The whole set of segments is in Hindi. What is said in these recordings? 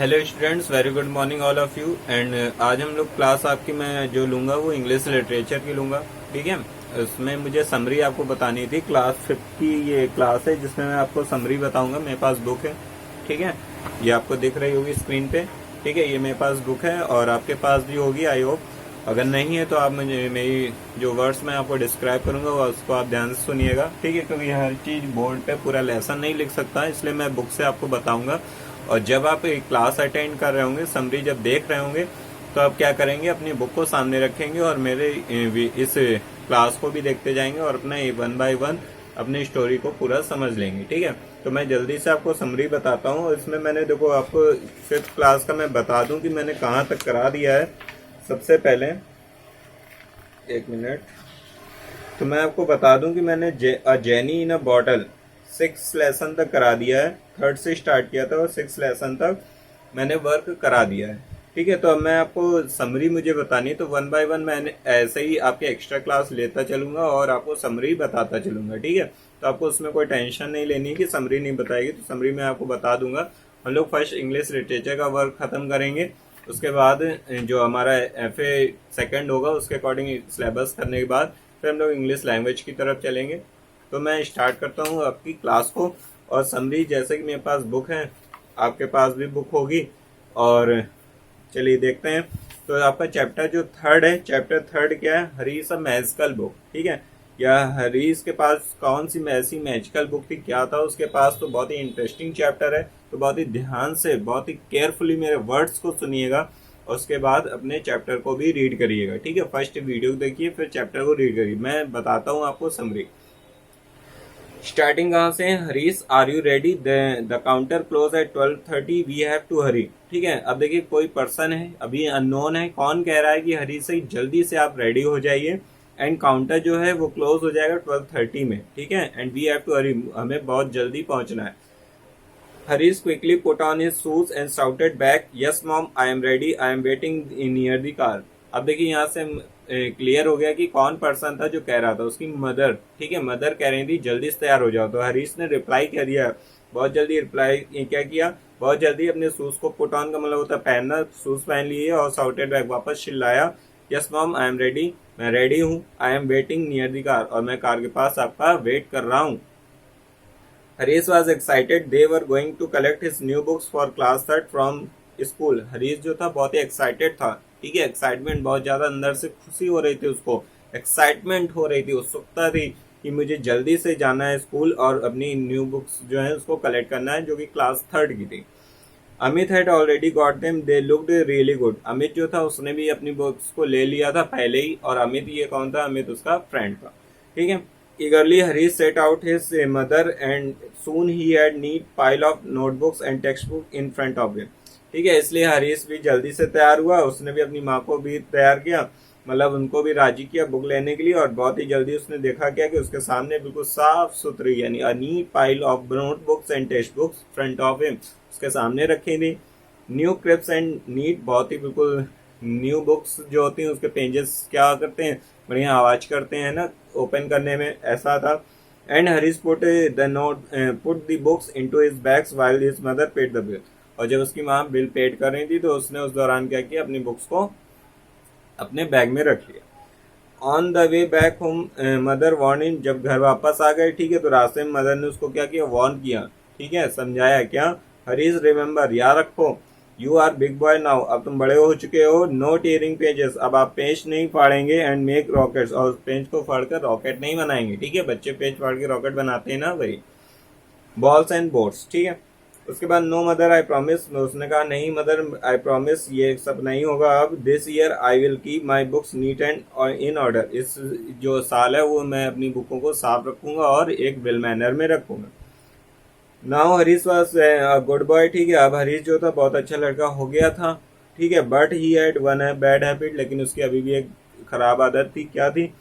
Hello students, very good morning all of you. And आज हम लोग क्लास आपकी मैं जो लूंगा वो इंग्लिश लिटरेचर की लूंगा। ठीक है, उसमें मुझे समरी आपको बतानी थी। क्लास 5 की ये क्लास है जिसमें मैं आपको समरी बताऊंगा। मेरे पास बुक है, ठीक है, ये आपको दिख रही होगी स्क्रीन पे। ठीक है, ये मेरे पास बुक है और आपके पास भी होगी आई होप। अगर नहीं है तो आप मुझे मेरी जो वर्ड्स मैं आपको डिस्क्राइब करूंगा वो उसको आप ध्यान से सुनिएगा। ठीक है, क्योंकि हर चीज बोर्ड पे पूरा लेसन नहीं लिख सकता, इसलिए मैं बुक से आपको बताऊंगा। और जब आप एक क्लास अटेंड कर रहे होंगे, समरी जब देख रहे होंगे, तो आप क्या करेंगे, अपनी बुक को सामने रखेंगे और मेरे इस क्लास को भी देखते जाएंगे और अपना वन बाय वन अपनी स्टोरी को पूरा समझ लेंगे। ठीक है, तो मैं जल्दी से आपको समरी बताता हूँ। इसमें मैंने देखो आपको 5th क्लास का मैं बता दूं कि मैंने कहाँ तक करा दिया है। सबसे पहले एक मिनट, तो मैं आपको बता दूं कि मैंने जेनी इन अ बॉटल 6 लेसन तक करा दिया है। 3rd से स्टार्ट किया था और 6 लेसन तक मैंने वर्क करा दिया है। ठीक है, तो अब मैं आपको समरी मुझे बतानी है, तो वन बाय वन मैंने ऐसे ही आपके एक्स्ट्रा क्लास लेता चलूंगा और आपको समरी बताता चलूंगा। ठीक है, तो आपको उसमें कोई टेंशन नहीं लेनी है कि समरी नहीं बताएगी, तो समरी मैं आपको बता दूंगा। हम लोग फर्स्ट इंग्लिश लिटरेचर का वर्क खत्म करेंगे, उसके बाद जो हमारा FA सेकंड होगा उसके अकॉर्डिंग सिलेबस करने के बाद फिर हम लोग इंग्लिश लैंग्वेज की तरफ चलेंगे। तो मैं स्टार्ट करता हूँ आपकी क्लास को। और समरी जैसे कि मेरे पास बुक है, आपके पास भी बुक होगी, और चलिए देखते हैं। तो आपका चैप्टर जो 3rd है, चैप्टर 3rd क्या है, हरीश अ मैजिकल बुक। ठीक है, या हरीश के पास कौन सी ऐसी मैजिकल बुक थी, क्या था उसके पास। तो बहुत ही इंटरेस्टिंग चैप्टर है, तो बहुत ही ध्यान से, बहुत ही केयरफुली मेरे वर्ड्स को सुनिएगा और उसके बाद अपने चैप्टर को भी रीड करिएगा। ठीक है, फर्स्ट वीडियो देखिए फिर चैप्टर को रीड करिए। मैं बताता हूँ आपको समरी। स्टार्टिंग कहाँ से है, Harish are you ready, the counter close at 12:30, we have to hurry. ठीक है, अब देखिए कोई पर्सन है, अभी अननोन है, कौन कह रहा है कि हरीश से जल्दी से आप रेडी हो जाइए, एंड काउंटर जो है वो क्लोज हो जाएगा 12:30 में। ठीक है, एंड वी हैव टू हरी, हमें बहुत जल्दी पहुंचना है। Harish quickly put on his shoes and shouted back, yes mom I am ready, I am waiting near the car. अब देखिए यहाँ से क्लियर हो गया कि कौन पर्सन था जो कह रहा था, उसकी मदर। ठीक है, मदर कह रही थी जल्दी से तैयार हो जाओ, तो हरीश ने रिप्लाई कर दिया, बहुत जल्दी रिप्लाई क्या किया, बहुत जल्दी अपने शूज को पुट ऑन का मतलब होता है पहनना, शूज पहन लिए और शाउटेड बैक वापस चिल्लाया, yes mom I am ready, मैं रेडी हूँ, I am waiting near the car, और मैं कार के पास आपका वेट कर रहा हूँ। Harish was excited, they were going to collect his new books for class 3rd from school। Harish जो था बहुत ही एक्साइटेड था। ठीक है, एक्साइटमेंट बहुत ज्यादा, अंदर से खुशी हो रही थी उसको, एक्साइटमेंट हो रही थी, उत्सुकता थी कि मुझे जल्दी से जाना है स्कूल और अपनी न्यू बुक्स जो है उसको कलेक्ट करना है, जो कि क्लास 3rd की थी। Amit had already got them, they looked really good. Amit जो था उसने भी अपनी बुक्स को ले लिया था पहले ही, और अमित ये कौन था, अमित उसका फ्रेंड था। ठीक है, eagerly Harish set out his mother and soon he had neat pile of notebooks and textbook in front of him। ठीक है, इसलिए हरीश भी जल्दी से तैयार हुआ, उसने भी अपनी माँ को भी तैयार किया, मतलब उनको भी राजी किया बुक लेने के लिए, और बहुत ही जल्दी उसने देखा क्या कि उसके सामने बिल्कुल साफ सुथरी यानी a neat pile of notebooks and text books front of him, उसके सामने रखी थी। न्यू क्रिप्स एंड नीट, बहुत ही बिल्कुल न्यू बुक्स जो होती हैं उसके पेजेस क्या करते हैं, बढ़िया आवाज करते हैं ना ओपन करने में, ऐसा था। And Harish put the books into his bags while his mother paid the bill, और जब उसकी माँ बिल पेड कर रही थी तो उसने उस दौरान क्या किया, अपनी बुक्स को अपने बैग में रख लिया। On the way back home mother warning, जब घर वापस आ गए, ठीक है, तो रास्ते में मदर ने उसको क्या किया, वार्न किया। ठीक है, समझाया क्या, हरीश रिमेम्बर, याद रखो, you are big boy now, अब तुम बड़े हो चुके हो, नो टीयरिंग पेजेस, अब आप पेज नहीं फाड़ेंगे, एंड मेक रॉकेट्स, और पेज को फाड़कर रॉकेट नहीं बनाएंगे। ठीक है, बच्चे पेज फाड़ के रॉकेट बनाते हैं ना, वही बॉल्स एंड बोर्ड्स। ठीक है, उसके बाद नो मदर आई प्रॉमिस, उसने कहा नहीं मदर आई प्रॉमिस, ये सब नहीं होगा अब। This year I will keep my books neat and in order, इस जो साल है वो मैं अपनी बुकों को साफ रखूंगा और एक वेल मैनर में रखूंगा। Now Harish was good boy. ठीक है, अब हरीश जो था बहुत अच्छा लड़का हो गया था। ठीक है, but he had one bad habit, लेकिन उसकी अभी भी एक खराब आदत थी, क्या थी,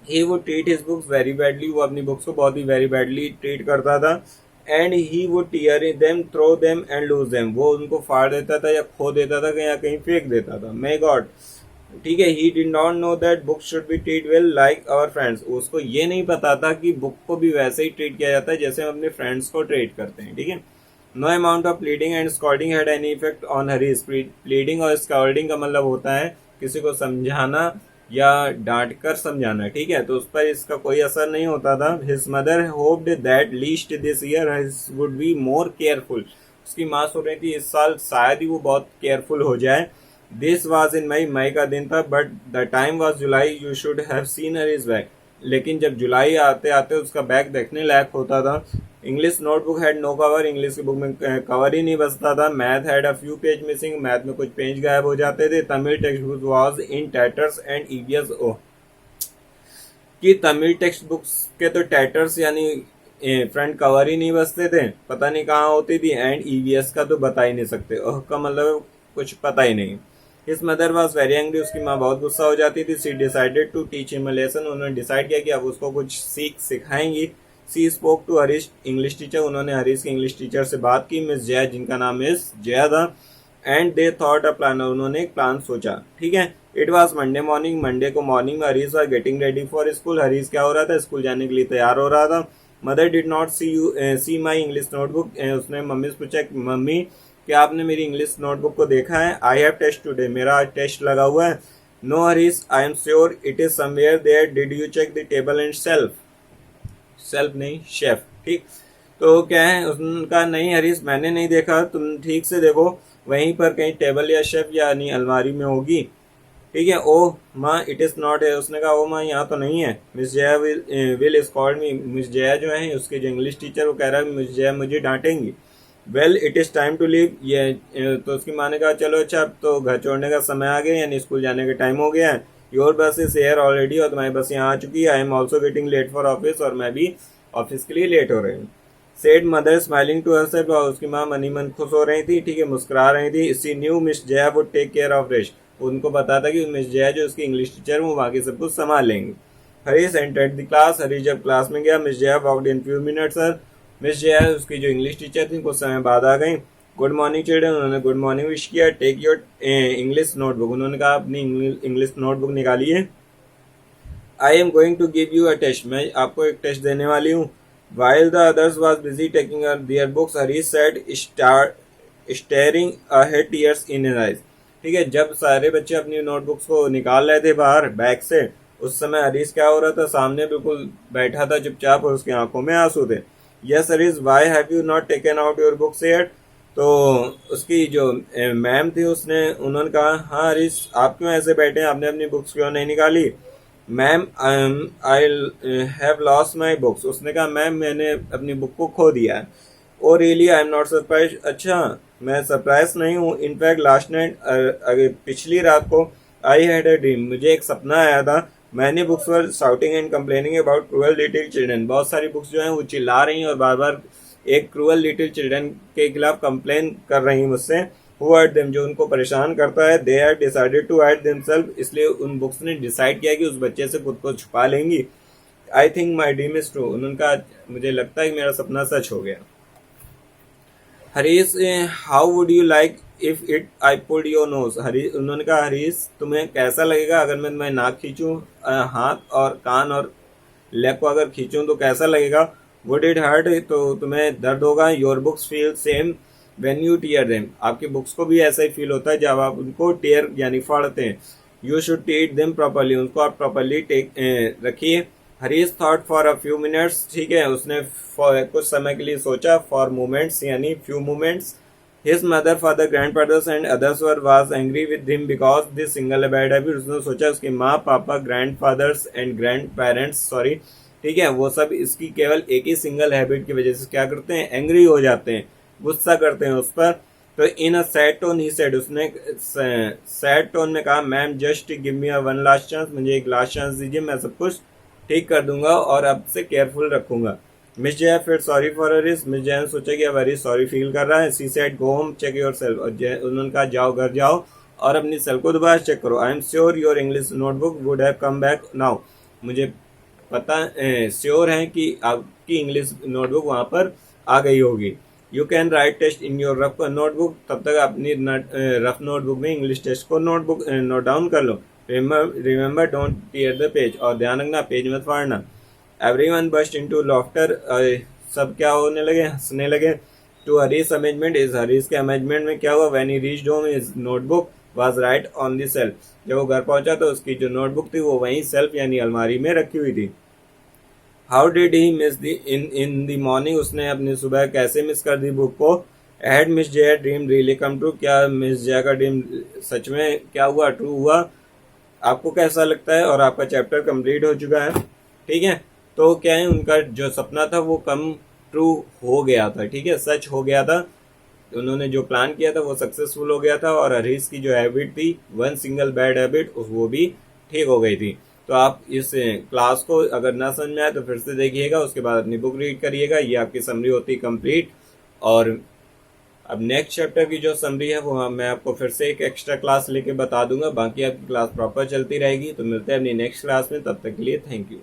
he would treat his books very badly, वो अपनी बुक्स को बहुत ही वेरी बैडली ट्रीट करता था। And he would tear them, throw them and lose them, वो उनको फाड़ देता था या खो देता था या कहीं फेंक देता था। My God. ठीक है, he did not know that book should be treat well like our friends, उसको ये नहीं पता था कि बुक को भी वैसे ही ट्रीट किया जाता है जैसे हम अपने फ्रेंड्स को ट्रीट करते हैं। ठीक है, no amount of pleading and scolding had any effect on Harish. Pleading और स्कॉल्डिंग का मतलब होता है किसी को समझाना या डांट कर समझाना, ठीक है, तो उस पर इसका कोई असर नहीं होता था। His mother hoped that least this year his would be more careful. उसकी माँ सोच रही थी इस साल शायद ही वो बहुत केयरफुल हो जाए। दिस वॉज इन मई, मई का दिन था, but the time was July, you should have seen her is bag. लेकिन जब जुलाई आते आते उसका बैग देखने लायक होता था। English notebook had no cover, English की बुक में कवर ही नहीं बचता था। Math had a few page missing, math में कुछ पेज गायब हो जाते थे। Tamil textbook was in tatters and EVS oh, कि तमिल टेक्स्ट बुक्स के तो टैटर्स यानी फ्रंट कवर ही नहीं बचते थे, पता नहीं कहाँ होती थी, एंड ईवीएस का तो बता ही नहीं सकते, ओह का मतलब कुछ पता ही नहीं। His mother was very angry, उसकी माँ बहुत गुस्सा हो जाती थी। She decided to teach him a lesson, उन्होंने डिसाइड किया कि अब उसको कुछ सीख सिखाएंगी। She spoke to Harish English teacher, उन्होंने हरीश के इंग्लिश टीचर से बात की, मिस जया, जिनका नाम मिस जया था। And they thought a plan, उन्होंने एक प्लान सोचा, ठीक है। It was Monday morning, Monday को मॉर्निंग में Harish was getting ready for school. Harish क्या हो रहा था, स्कूल जाने के लिए तैयार हो रहा था। Mother did not see my English notebook, उसने मम्मी से पूछा मम्मी क्या आपने मेरी इंग्लिश नोटबुक को देखा है। आई हैव टेस्ट टुडे, मेरा आज टेस्ट लगा हुआ है। No Harish, I am sure it is somewhere there, did you check the table and shelf, shelf नहीं शेफ, ठीक। तो क्या है उनका, नहीं हरीश मैंने नहीं देखा, तुम ठीक से देखो, वहीं पर कहीं टेबल या शेफ यानी अलमारी में होगी, ठीक है। ओह माँ इट इज नॉट है, उसने कहा ओ माँ यहाँ तो नहीं है। Miss Jaya will scold me, miss Jaya जो है उसके जो इंग्लिश टीचर वो कह रहा है मिस जया मुझे डांटेंगी। Well it is time to leave, ये तो उसकी माँ ने कहा चलो अच्छा अब तो घर छोड़ने का समय आ गया, यानी स्कूल जाने का टाइम हो गया है। योर बस इज हेयर ऑलरेडी, और तुम्हारी बस यहाँ आ चुकी है। I am also getting late for office, और मैं भी ऑफिस के लिए लेट हो रही हूँ। Said mother smiling to herself, और उसकी माँ मनी मन खुश हो रही थी, ठीक है, मुस्कुरा रही थी। She knew Miss Jaya would take care of rest, उनको पता था कि मिस जया जो उसकी इंग्लिश टीचर वो बाकी सब कुछ संभाल लेंगे। Harish entered the class, Harish जब क्लास में गया, miss Jaya walked in few minutes sir, miss Jaya उसकी जो इंग्लिश टीचर थी कुछ समय बाद आ गई। गुड मॉर्निंग चिल्ड्रन, उन्होंने गुड मॉर्निंग विश किया। टेक योर इंग्लिश नोटबुक, उन्होंने कहा अपनी इंग्लिश नोटबुक निकालिए। I am going to give you a test, मैं आपको एक टेस्ट देने वाली हूँ। While the others was busy taking their books, Harish said staring ahead tears in his eyes, ठीक है। जब सारे बच्चे अपनी नोटबुक्स को निकाल रहे थे बाहर बैग से, उस समय हरीश क्या हो रहा था, सामने बिल्कुल बैठा था चुपचाप और उसकी आंखों में आंसू थे। Yes Harish, why have you not taken out your books yet, तो उसकी जो मैम थी उसने उन्होंने कहा हाँ हरीश आप क्यों ऐसे बैठे हैं, आपने अपनी बुक्स क्यों नहीं निकाली। Ma'am I have lost my books, उसने कहा मैम मैंने अपनी बुक को खो दिया है। Oh really, I am not surprise, अच्छा मैं सरप्राइज नहीं हूँ। इनफैक्ट लास्ट नाइट, पिछली रात को, आई हैड अ ड्रीम, मुझे एक सपना आया था। मैंने books were shouting and complaining about cruel little children, बहुत सारी बुक्स जो हैं वो चिल्ला रही हैं और बार बार एक क्रूअल लिटिल चिल्ड्रन के खिलाफ कंप्लेन कर रही हैं मुझसे। हु हर्ट देम, जो उनको परेशान करता है। They have decided to hide themselves, इसलिए उन बुक्स ने डिसाइड किया कि उस बच्चे से खुद को छुपा लेंगी। I think my dream is true, उन्होंने कहा मुझे लगता है कि मेरा सपना सच हो गया। Harish, how would you like if it I pulled your nose, Harish, उन्होंने कहा हरीश तुम्हें कैसा लगेगा अगर मैं तुम्हें नाक खींचूं, हाथ और कान और लेग को अगर खींचूं तो कैसा लगेगा। वुड इट हर्ट, तो तुम्हें दर्द होगा। Your books feel same when you tear them, आपकी बुक्स को भी ऐसा ही फील होता है जब आप उनको टेयर यानी फाड़ते हैं। You should tit them properly, उनको आप प्रॉपरली रखिए। Harish thought for a few minutes, ठीक है, उसने कुछ समय के लिए सोचा। फॉर मोमेंट्स यानी few moments. His mother father grandfathers and others were was angry with him because this single bed habit, उसने सोचा उसकी माँ पापा grandfathers and grand parents sorry, ठीक है, वो सब इसकी केवल एक ही सिंगल हैबिट की वजह से क्या करते हैं, एंग्री हो जाते हैं, गुस्सा करते हैं उस पर। तो in a sad tone he said, उसने सैड टोन में कहा ma'am just give me a one last chance, मुझे एक लास्ट चांस दीजिए, मैं सब कुछ ठीक कर दूंगा और अब से केयरफुल रखूंगा। मिस जया फिर sorry for Harish, miss Jaya ने सोचा कि अब हरीश सॉरी फील कर रहा है। She said go home check yourself, और उन्होंने कहा जाओ घर जाओ और अपनी सेल्फ को दोबारा चेक करो। आई am sure your English notebook would have come back now, मुझे पता श्योर है कि आपकी इंग्लिश नोटबुक वहां पर आ गई होगी। You can write test in your rough notebook, तब तक अपनी रफ नोटबुक में इंग्लिश टेस्ट को नोट डाउन कर लो। Remember don't tear the page, और ध्यान रखना पेज मत फाड़ना। एवरीवन बस्ट इनटू लॉफ्टर, सब क्या होने लगे, हंसने लगे। To Harish amazement is Harish के अमेजमेंट में क्या हुआ, when he reached home his notebook was right on the shelf, जब वो घर पहुंचा तो उसकी जो नोटबुक थी वो वहीं सेल्फ यानी अलमारी में रखी हुई थी। How did he miss the in the morning, उसने अपनी सुबह कैसे मिस कर दी बुक को। Had miss Jaya dream really come true, क्या मिस जया का ड्रीम सच में क्या हुआ, ट्रू हुआ। आपको कैसा लगता है, और आपका चैप्टर कंप्लीट हो चुका है, ठीक है। तो क्या है, उनका जो सपना था वो कम ट्रू हो गया था, ठीक है, सच हो गया था। उन्होंने जो प्लान किया था वो सक्सेसफुल हो गया था, और हरीश की जो हैबिट थी, वन सिंगल बैड हैबिट, वो भी ठीक हो गई थी। तो आप इस क्लास को अगर ना समझ में आए तो फिर से देखिएगा, उसके बाद अपनी बुक रीड करिएगा। ये आपकी समरी होती है कंप्लीट। और अब नेक्स्ट चैप्टर की जो समरी है वो मैं आपको फिर से एक एक्स्ट्रा क्लास लेके बता दूंगा, बाकी आपकी क्लास प्रॉपर चलती रहेगी। तो मिलते हैं अपनी नेक्स्ट क्लास में, तब तक के लिए थैंक यू।